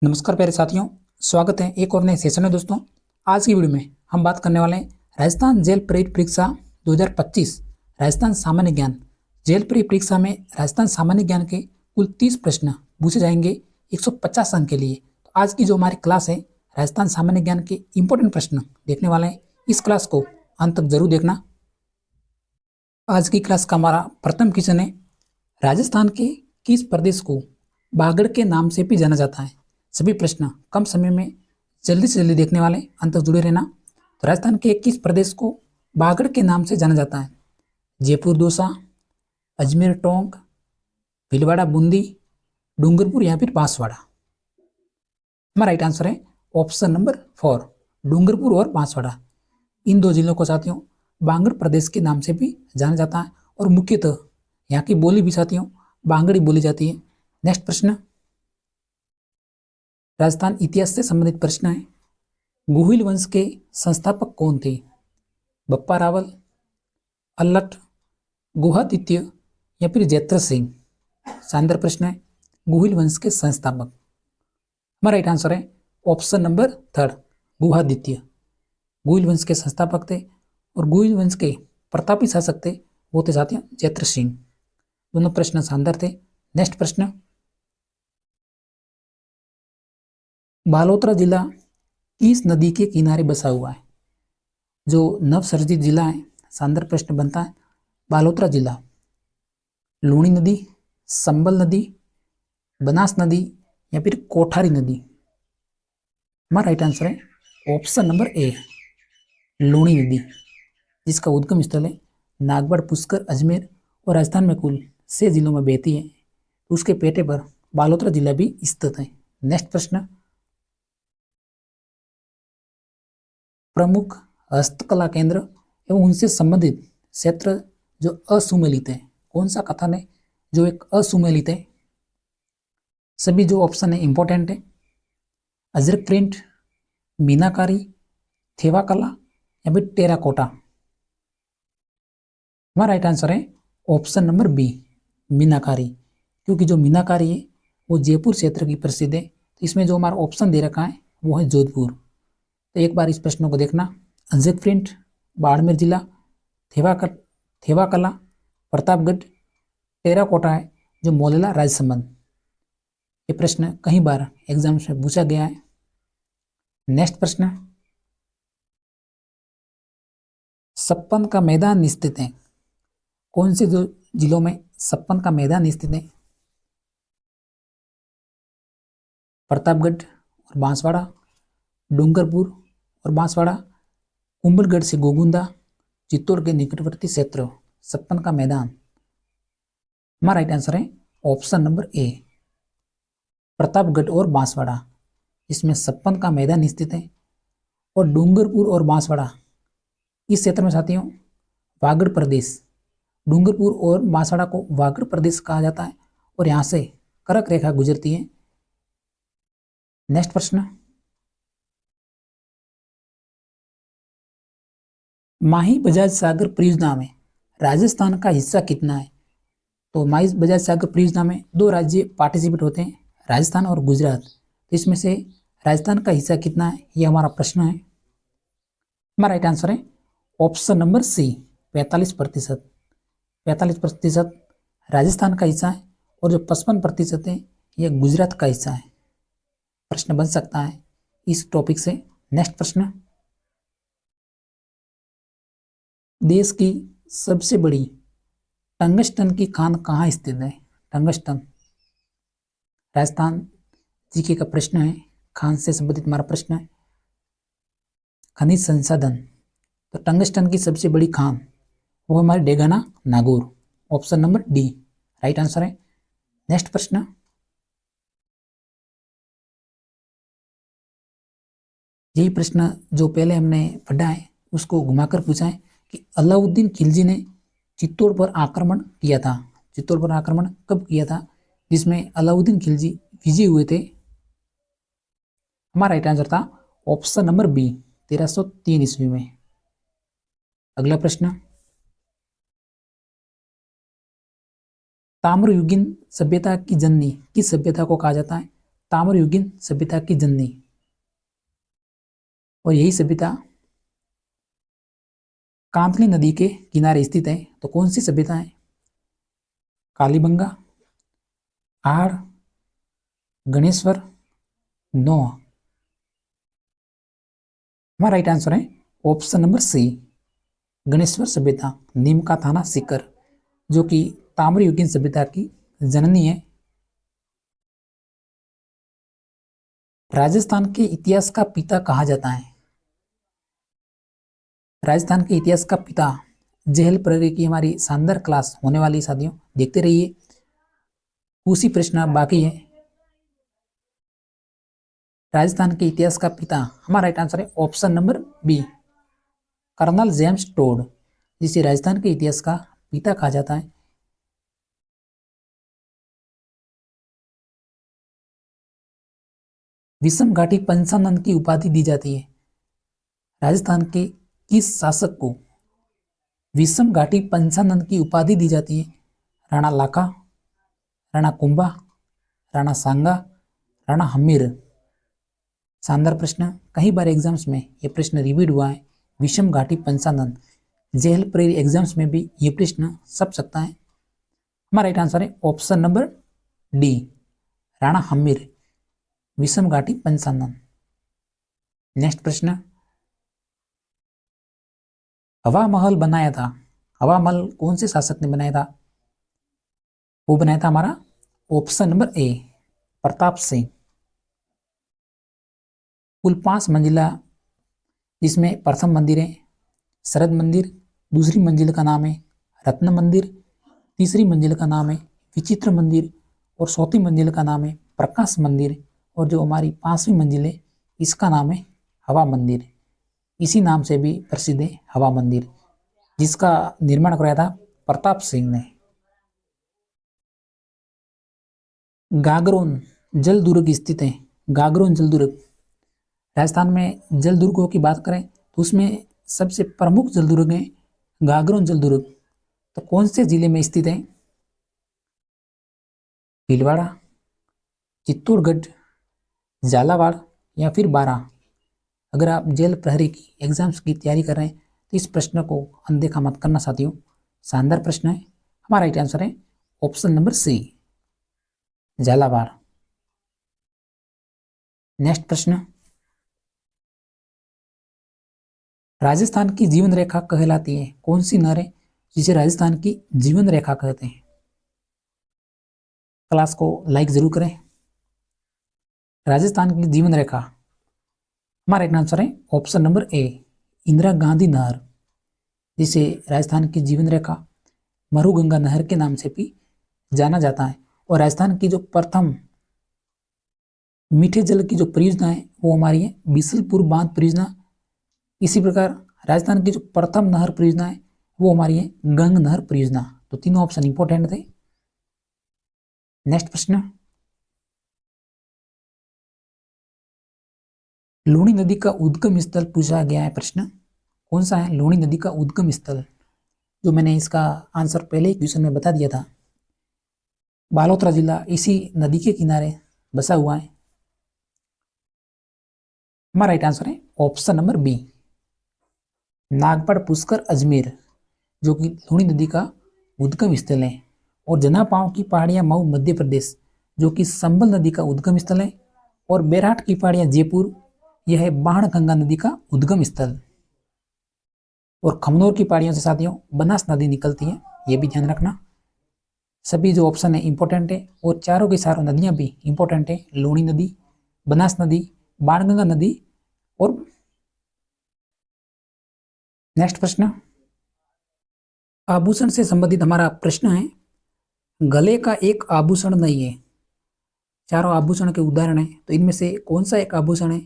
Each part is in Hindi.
नमस्कार प्यारे साथियों, स्वागत है एक और नए सेशन में। दोस्तों, आज की वीडियो में हम बात करने वाले हैं राजस्थान जेल प्रेरित परीक्षा 2025 राजस्थान सामान्य ज्ञान। जेल प्रेरित परीक्षा में राजस्थान सामान्य ज्ञान के कुल 30 प्रश्न पूछे जाएंगे 150 अंक के लिए। तो आज की जो हमारी क्लास है राजस्थान सामान्य ज्ञान के इंपॉर्टेंट प्रश्न देखने वाले हैं। इस क्लास को अंत तक जरूर देखना। आज की क्लास का हमारा प्रथम क्वेश्चन है, राजस्थान के किस प्रदेश को बागड़ के नाम से भी जाना जाता है? सभी प्रश्न कम समय में जल्दी से जल्दी देखने वाले, अंत तक जुड़े रहना। तो राजस्थान के किस प्रदेश को बागड़ के नाम से जाना जाता है? जयपुर दौसा, अजमेर टोंक, भीलवाड़ा बूंदी, डूंगरपुर या फिर बांसवाड़ा। हमारा राइट आंसर है ऑप्शन नंबर 4, डूंगरपुर और बांसवाड़ा। इन दो जिलों को साथियों बांगड़ प्रदेश के नाम से भी जाना जाता है और मुख्यतः यहाँ की बोली भी साथियों बांगड़ी बोली जाती है। नेक्स्ट प्रश्न, राजस्थान इतिहास से संबंधित प्रश्न है। गुहिल वंश के संस्थापक कौन थे? बप्पा रावल, अल्लट, गुहादित्य या फिर जैत्र सिंह। शानदार प्रश्न है। गुहिल वंश के संस्थापक, हमारा राइट आंसर है ऑप्शन नंबर 3, गुहादित्य। गुहिल वंश के संस्थापक थे और गुहिल वंश के प्रतापी शासक थे वो थे साथियों जैत्र सिंह। दोनों प्रश्न शानदार थे। नेक्स्ट प्रश्न, बालोतरा जिला किस नदी के किनारे बसा हुआ है? जो नवसर्जित जिला है, शानदार प्रश्न बनता है। बालोतरा जिला लूणी नदी, संबल नदी, बनास नदी या फिर कोठारी नदी। हमारा राइट आंसर है ऑप्शन नंबर ए, लूणी नदी, जिसका उद्गम स्थल है नागौर, पुष्कर, अजमेर और राजस्थान में कुल 6 जिलों में बहती है। उसके पेटे पर बालोतरा जिला भी स्थित है। नेक्स्ट प्रश्न, प्रमुख हस्तकला केंद्र एवं उनसे संबंधित क्षेत्र जो असुमेलित है, कौन सा कथन है जो एक असुमेलित है? सभी जो ऑप्शन है इंपॉर्टेंट है। अजरक प्रिंट, मीनाकारी, थेवा कला या फिर टेराकोटा। हमारा राइट आंसर है ऑप्शन नंबर बी, मीनाकारी, क्योंकि जो मीनाकारी है वो जयपुर क्षेत्र की प्रसिद्ध है। तो इसमें जो हमारा ऑप्शन दे रखा है वो है जोधपुर। तो एक बार इस प्रश्न को देखना। अजरक प्रिंट बाड़मेर जिला, थेवा कला प्रतापगढ़, टेराकोटा है जो मोलेला राजसमंद। ये प्रश्न कई बार एग्जाम्स में पूछा गया है। नेक्स्ट प्रश्न, सप्पन का मैदान स्थित है, कौन से जो जिलों में सप्पन का मैदान स्थित है? प्रतापगढ़ और बांसवाड़ा, डूंगरपुर और बांसवाड़ा, कुंभलगढ़ से गोगुंदा, चित्तौड़ के निकटवर्ती क्षेत्र, सप्पन का मैदान। हमारा राइट आंसर है ऑप्शन नंबर ए, प्रतापगढ़ और बांसवाड़ा, इसमें सप्पन का मैदान स्थित है। और डूंगरपुर और बांसवाड़ा इस क्षेत्र में साथियों वागड़ प्रदेश, डूंगरपुर और बांसवाड़ा को वागड़ प्रदेश कहा जाता है और यहाँ से कर्क रेखा गुजरती है। नेक्स्ट प्रश्न, माही बजाज सागर परियोजना में राजस्थान का हिस्सा कितना है? तो माही बजाज सागर परियोजना में 2 राज्य पार्टिसिपेट होते हैं, राजस्थान और गुजरात। तो इसमें से राजस्थान का हिस्सा कितना है, ये हमारा प्रश्न है। हमारा राइट आंसर है ऑप्शन नंबर सी, 45%। 45% राजस्थान का हिस्सा है और जो 55% है ये गुजरात का हिस्सा है। प्रश्न बन सकता है इस टॉपिक से। नेक्स्ट प्रश्न, देश की सबसे बड़ी टंगस्टन की खान कहाँ स्थित है? टंगस्टन राजस्थान जीके का प्रश्न है, खान से संबंधित हमारा प्रश्न है। खनिज संसाधन, तो टंगस्टन की सबसे बड़ी खान वो हमारे Degana Nagaur, option number D right answer है। नेक्स्ट प्रश्न, यही प्रश्न जो पहले हमने पढ़ा है उसको घुमाकर पूछा है कि अलाउद्दीन खिलजी ने चित्तौड़ पर आक्रमण किया था। चित्तौड़ पर आक्रमण कब किया था जिसमें अलाउद्दीन खिलजी विजयी हुए थे? हमारा राइट आंसर था ऑप्शन नंबर बी, 1303 ईस्वी में। अगला प्रश्न, ताम्रयुगीन सभ्यता की जननी किस सभ्यता को कहा जाता है? ताम्रयुगीन सभ्यता की जननी, और यही सभ्यता कांतली नदी के किनारे स्थित है। तो कौन सी सभ्यता है? कालीबंगा, आड़, गणेश्वर, नोह। हमारा राइट आंसर है ऑप्शन नंबर सी, गणेश्वर सभ्यता, नीम का थाना सीकर, जो कि ताम्रयुगीन सभ्यता की जननी है। राजस्थान के इतिहास का पिता कहा जाता है? राजस्थान के इतिहास का पिता, जेहल प्रहरी की हमारी शानदार क्लास होने वाली साथियों, देखते रहिए, कुछ ही प्रश्न बाकी है। राजस्थान के इतिहास का पिता, हमारा राइट आंसर है option number B, colonel James Tod, जिसे राजस्थान के इतिहास का पिता कहा जाता है। विषम घाटी पंचानन की उपाधि दी जाती है राजस्थान के किस शासक को? विषम घाटी पंचानन की उपाधि दी जाती है राणा लाखा, राणा कुंभा, राणा सांगा, राणा हमीर। शानदार प्रश्न, कई बार एग्जाम्स में यह प्रश्न रिपीट हुआ है। विषम घाटी पंचानन, जेल प्रेरी एग्जाम्स में भी यह प्रश्न सब सकता है। हमारा राइट आंसर है option number D, Rana Hamir, विषम घाटी पंचानन। नेक्स्ट प्रश्न, हवा महल बनाया था, हवा महल कौन से शासक ने बनाया था? वो बनाया था हमारा option number A, Pratap Singh. कुल 5 मंजिला, जिसमें प्रथम मंदिर है शरद मंदिर, दूसरी मंजिल का नाम है रत्न मंदिर, तीसरी मंजिल का नाम है विचित्र मंदिर, और चौथी मंजिल का नाम है प्रकाश मंदिर, और जो हमारी 5वीं मंजिल है इसका नाम है हवा मंदिर। इसी नाम से भी प्रसिद्ध है हवा मंदिर, जिसका निर्माण कराया था प्रताप सिंह ने। गागरोन जल दुर्ग स्थित है, गागरोन जल दुर्ग, राजस्थान में जल दुर्गों की बात करें तो उसमें सबसे प्रमुख जल दुर्ग है गागरोन जल दुर्ग। तो कौन से जिले में स्थित है? भीलवाड़ा, चित्तौड़गढ़, झालावाड़ या फिर बारा। अगर आप जेल प्रहरी की एग्जाम्स की तैयारी कर रहे हैं तो इस प्रश्न को अनदेखा मत करना साथियों, शानदार प्रश्न है। हमारा राइट आंसर है option number C, Jhalawar. Next प्रश्न, राजस्थान की जीवन रेखा कहलाती है कौन सी नहर है जिसे राजस्थान की जीवन रेखा कहते हैं? क्लास को लाइक जरूर करें। राजस्थान की जीवन रेखा, हमारा राइट आंसर है option number A, Indira Gandhi नहर, जिसे राजस्थान की जीवन रेखा मरुगंगा नहर के नाम से भी जाना जाता है। और राजस्थान की जो प्रथम मीठे जल की जो परियोजना है वो हमारी है बिसलपुर बांध परियोजना। इसी प्रकार राजस्थान की जो प्रथम नहर परियोजना है वो हमारी है गंग नहर परियोजना। तो तीनों ऑप्शन इंपॉर्टेंट थे। नेक्स्ट प्रश्न, लूणी नदी का उद्गम स्थल पूछा गया है प्रश्न, कौन सा है लूणी नदी का उद्गम स्थल? जो मैंने इसका आंसर पहले ही क्वेश्चन में बता दिया था, बालोतरा जिला इसी नदी के किनारे बसा हुआ है। हमारा राइट आंसर है option number B, Nagpahar Pushkar Ajmer, जो कि लूणी नदी का उद्गम स्थल है। और जनापाव की पहाड़ियां मऊ मध्य प्रदेश, जो कि संबल नदी का उद्गम स्थल है। और बैराट की पहाड़ियां जयपुर, यह है बाणगंगा नदी का उद्गम स्थल। और खमनोर की पहाड़ियों से साथियों बनास नदी निकलती है, यह भी ध्यान रखना। सभी जो ऑप्शन है इंपॉर्टेंट है, और चारों की चारों नदियां भी इंपॉर्टेंट है, लूणी नदी, बनास नदी, बाणगंगा नदी। और नेक्स्ट प्रश्न, आभूषण से संबंधित हमारा प्रश्न है, गले का एक आभूषण नहीं है। चारों आभूषण के उदाहरण है, तो इनमें से कौन सा एक आभूषण है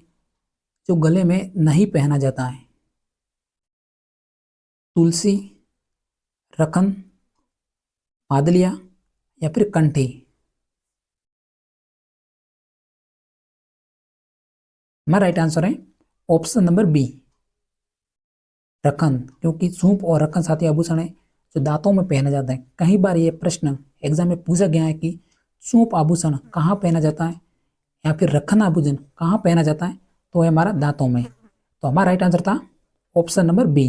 जो गले में नहीं पहना जाता है? तुलसी, रखन, मादलिया या फिर कंठी। हमारा राइट आंसर है ऑप्शन नंबर बी, रखन, क्योंकि सूप और रखन साथी आभूषण है जो दांतों में पहना जाता है। कई बार ये प्रश्न एग्जाम में पूछा गया है कि सूप आभूषण कहाँ पहना जाता है, या फिर रखन आभूषण कहाँ पहना जाता है, तो है हमारा दांतों में। तो हमारा राइट आंसर था ऑप्शन नंबर बी।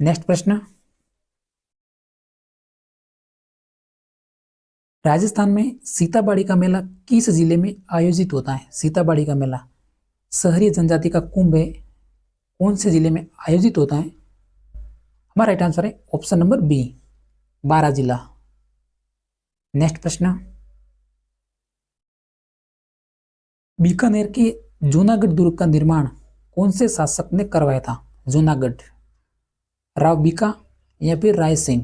नेक्स्ट प्रश्न, राजस्थान में सीताबाड़ी का मेला किस जिले में आयोजित होता है? सीताबाड़ी का मेला शहरी जनजाति का कुंभ है, कौन से जिले में आयोजित होता है? हमारा राइट आंसर है ऑप्शन नंबर बी, बारां जिला। नेक्स्ट प्रश्न, बीकानेर के जूनागढ़ दुर्ग का निर्माण कौन से शासक ने करवाया था? जूनागढ़, राव बीका या फिर राय सिंह,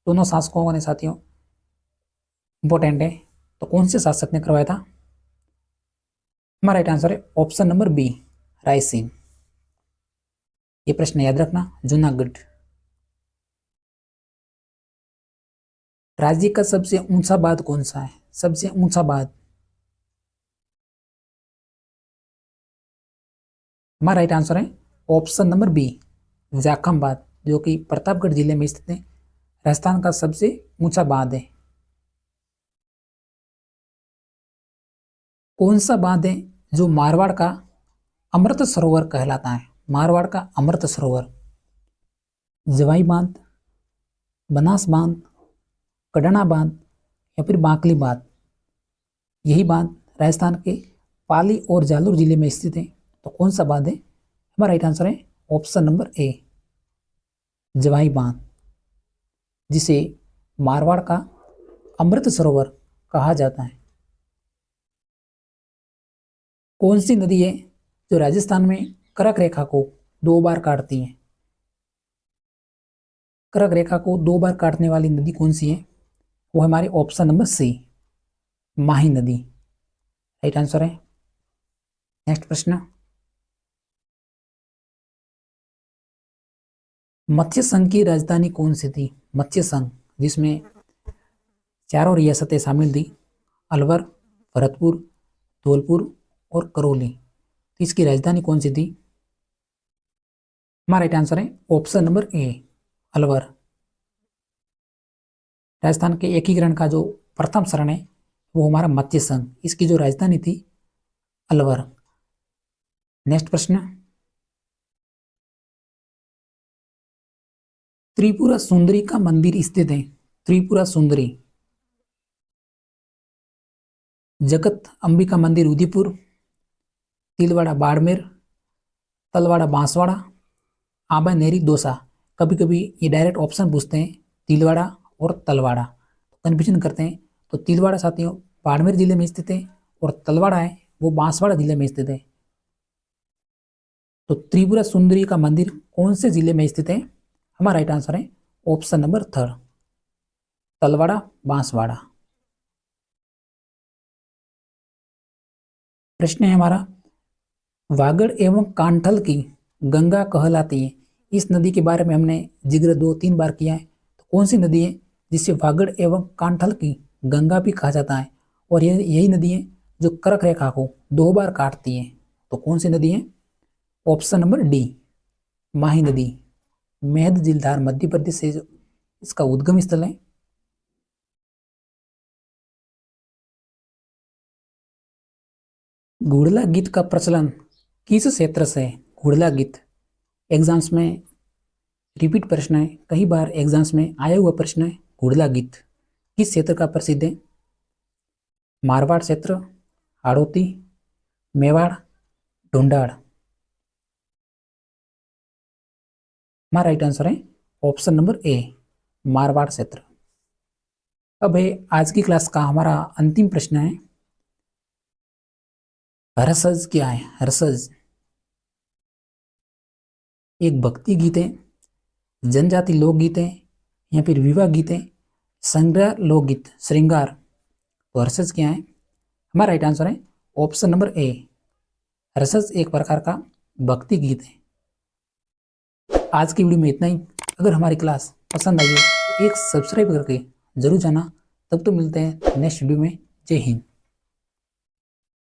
दोनों शासकों ने साथियों इंपॉर्टेंट है। तो कौन से शासक ने करवाया था? हमारा राइट आंसर है option number B, Rai Singh. ये प्रश्न याद रखना, जूनागढ़। राज्य का सबसे ऊंचा बांध कौन सा है? सबसे ऊंचा बांध, हमारा राइट आंसर है ऑप्शन नंबर बी, जाखम बांध, जो कि प्रतापगढ़ जिले में स्थित है। राजस्थान का सबसे ऊंचा बांध है। कौन सा बांध है जो मारवाड़ का अमृत सरोवर कहलाता है? मारवाड़ का अमृत सरोवर, जवाई बांध, बनास बांध, कड़ना बांध या फिर बांकली बांध। यही बांध राजस्थान के पाली और जालोर जिले में स्थित है। तो कौन सा बांध है? हमारा राइट आंसर है ऑप्शन नंबर ए, जवाई बांध, जिसे मारवाड़ का अमृत सरोवर कहा जाता है। कौन सी नदी है जो राजस्थान में कर्क रेखा को 2 बार काटती है? कर्क रेखा को 2 बार काटने वाली नदी कौन सी है? वो हमारे ऑप्शन नंबर सी, माही नदी, राइट आंसर है। नेक्स्ट प्रश्न, मत्स्य संघ की राजधानी कौन सी थी? मत्स्य संघ, जिसमें चारों रियासतें शामिल थी, अलवर, भरतपुर, धौलपुर और करौली। तो इसकी राजधानी कौन सी थी? हमारा राइट आंसर है option number A, Alwar. Rajasthan के एकीकरण का जो प्रथम चरण है वो हमारा मत्स्य संघ, इसकी जो राजधानी थी अलवर। नेक्स्ट प्रश्न, त्रिपुरा सुंदरी का मंदिर स्थित है। त्रिपुरा सुंदरी, जगत अंबिका मंदिर उदयपुर, तिलवाड़ा बाड़मेर, तलवाड़ा बांसवाड़ा, आबा नेरी दौसा। कभी कभी ये डायरेक्ट ऑप्शन पूछते हैं, तिलवाड़ा और तलवाड़ा, कन्फ्यूजन करते हैं। तो तिलवाड़ा साथियों बाड़मेर जिले में स्थित है और तलवाड़ा है वो बांसवाड़ा जिले में स्थित है। तो त्रिपुरा सुंदरी का मंदिर कौन से जिले में स्थित है? हमारा राइट आंसर है ऑप्शन नंबर 3, तलवाड़ा बांसवाड़ा। प्रश्न है हमारा, वागड़ एवं कांठल की गंगा कहलाती है। इस नदी के बारे में हमने जिक्र 2-3 बार किया है। तो कौन सी नदी है जिसे वागड़ एवं कांठल की गंगा भी कहा जाता है? और यही नदी है जो कर्क रेखा को 2 बार काटती है। तो कौन सी नदी है? ऑप्शन नंबर डी, माही नदी। मेहद जिलधार मध्य प्रदेश से जो इसका उद्गम स्थल है। घुड़ला गीत का प्रचलन किस क्षेत्र से है? घुड़ला गीत एग्जाम्स में रिपीट प्रश्न है, कई बार एग्जाम्स में आया हुआ प्रश्न है। घुड़ला गीत किस क्षेत्र का प्रसिद्ध है? मारवाड़ क्षेत्र, हाड़ौती, मेवाड़, ढूंढाड़। हमारा राइट आंसर है ऑप्शन नंबर ए, मारवाड़ क्षेत्र। अब है आज की क्लास का हमारा अंतिम प्रश्न है, हरसज क्या है? हरसज एक भक्ति गीत है, जनजाति लोकगीत है या फिर विवाह गीत है, संग्रह लोकगीत, श्रृंगार। तो हरसज क्या है? हमारा राइट आंसर है ऑप्शन नंबर ए, हरसज एक प्रकार का भक्ति गीत है। आज की वीडियो में इतना ही। अगर हमारी क्लास पसंद आई हो एक सब्सक्राइब करके जरूर जाना। तब तो मिलते हैं नेक्स्ट वीडियो में। जय हिंद।